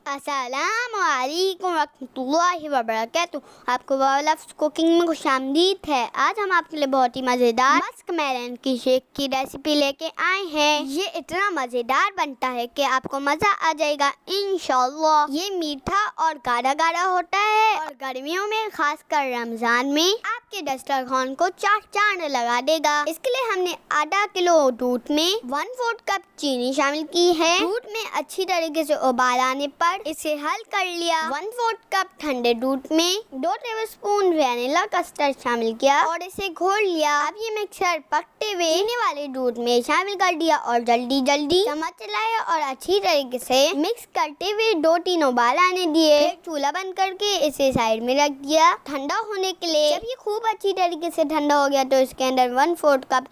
अस्सलामुअलैकुम रहमतुल्लाहि व बरकातुहू। आपको लफ्ज़ कुकिंग में खुशामदीद है। आज हम आपके लिए बहुत ही मज़ेदार मस्क मेलन की शेक की रेसिपी लेके आए हैं। ये इतना मज़ेदार बनता है कि आपको मज़ा आ जाएगा इंशाअल्लाह। ये मीठा और गाढ़ा गाढ़ा होता है और गर्मियों में खासकर रमज़ान में आपके दस्तरखान को चाट लगा देगा। इसके लिए हमने आधा किलो दूध में 1/4 कप चीनी शामिल की है। दूध में अच्छी तरीके से उबाल आने पर इसे हल कर लिया। 1/4 कप ठंडे दूध में 2 टेबलस्पून वैनिला कस्टर्ड शामिल किया और इसे घोल लिया। अब ये मिक्सर पकते हुए चीनी वाले दूध में शामिल कर दिया और जल्दी चम्मच चलाया और अच्छी तरीके से मिक्स करते हुए 2-3 उबाल आने दिए। फिर चूल्हा बंद करके इसे साइड में रख दिया ठंडा होने के लिए। जब ये खूब अच्छी तरीके से ठंडा हो गया तो इसके अंदर 1/4 कप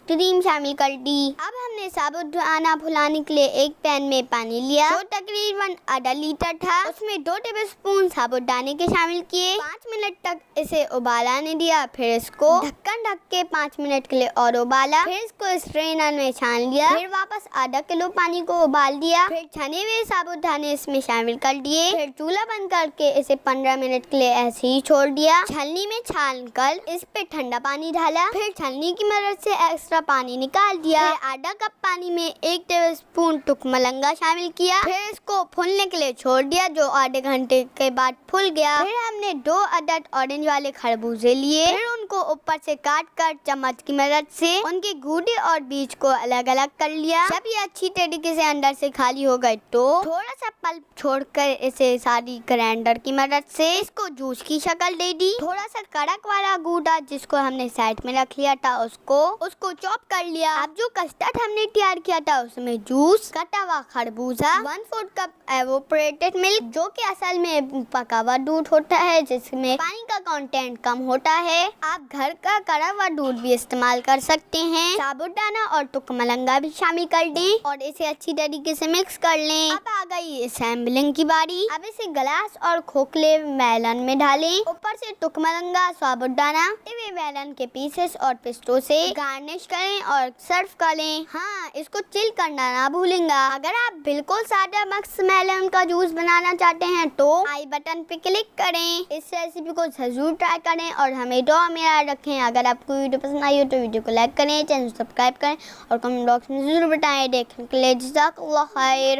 क्रीम शामिल कर दी। अब हमने साबुत आटा फुलाने के लिए एक पैन में पानी लिया जो तकरीबन आधा लीटर था। उसमें 2 टेबलस्पून साबुत दाने के शामिल किए। 5 मिनट तक इसे उबाल आने दिया। फिर इसको ढक्कन ढक के 5 मिनट के लिए और उबाला। फिर इसको स्ट्रेनर में छान लिया। फिर वापस आधा किलो पानी को उबाल दिया। फिर छने हुए साबुत दाने इसमें शामिल कर दिए। फिर चूल्हा बंद करके इसे 15 मिनट के लिए ऐसे ही छोड़ दिया। छलनी में छान कर इस पे ठंडा पानी डाला। फिर छलनी की मदद से एक्स्ट्रा पानी निकाल दिया। फिर आधा कप पानी में 1 टेबलस्पून टुकमलंगा शामिल किया। फिर इसको फूलने के लिए छोड़ दिया जो आधे घंटे के बाद फूल गया। फिर हमने 2 अदद ऑरेंज वाले खरबूजे लिए। फिर उनको ऊपर से काट कर चम्मच की मदद से उनके गूदे और बीज को अलग अलग कर लिया। जब ये अच्छी तरीके से अंदर से खाली हो गए तो थोड़ा सा पल्प छोड़कर इसे सारी ग्राइंडर की मदद से इसको जूस की शक्ल दे दी। थोड़ा सा कड़क वाला गूदा जिसको हमने साइड में रख लिया था उसको चॉप कर लिया। अब जो कस्टर्ड हमने तैयार किया था उसमें जूस, कटा हुआ खरबूजा, 1/4 कप एवोपरेटेड मिल्क जो कि असल में पका हुआ दूध होता है जिसमें पानी का कंटेंट कम होता है। आप घर का कड़ा हुआ दूध भी इस्तेमाल कर सकते हैं। साबुदाना और टुकमलंगा भी शामिल कर दें और इसे अच्छी तरीके से मिक्स कर लें। अब आ गई असेंबलिंग की बारी। अब इसे ग्लास और खोखले मेलन में डालें। ऊपर से टुकमलंगा, साबुदाना, मेलन के पीसेस और पिस्तों से गार्निश करें और सर्व करें। हाँ, इसको चिल करना ना भूलेंगा। अगर आप बिल्कुल सादा मस्क मेलन का जूस बनाना चाहते हैं तो आई बटन पे क्लिक करें। इस रेसिपी को जरूर ट्राई करें और हमें दुआ में याद रखें। अगर आपको वीडियो पसंद आई हो तो वीडियो को लाइक करें, चैनल सब्सक्राइब करें और कमेंट बॉक्स में जरूर बताएं। देखने के लिए जज़ाकल्लाह खैर।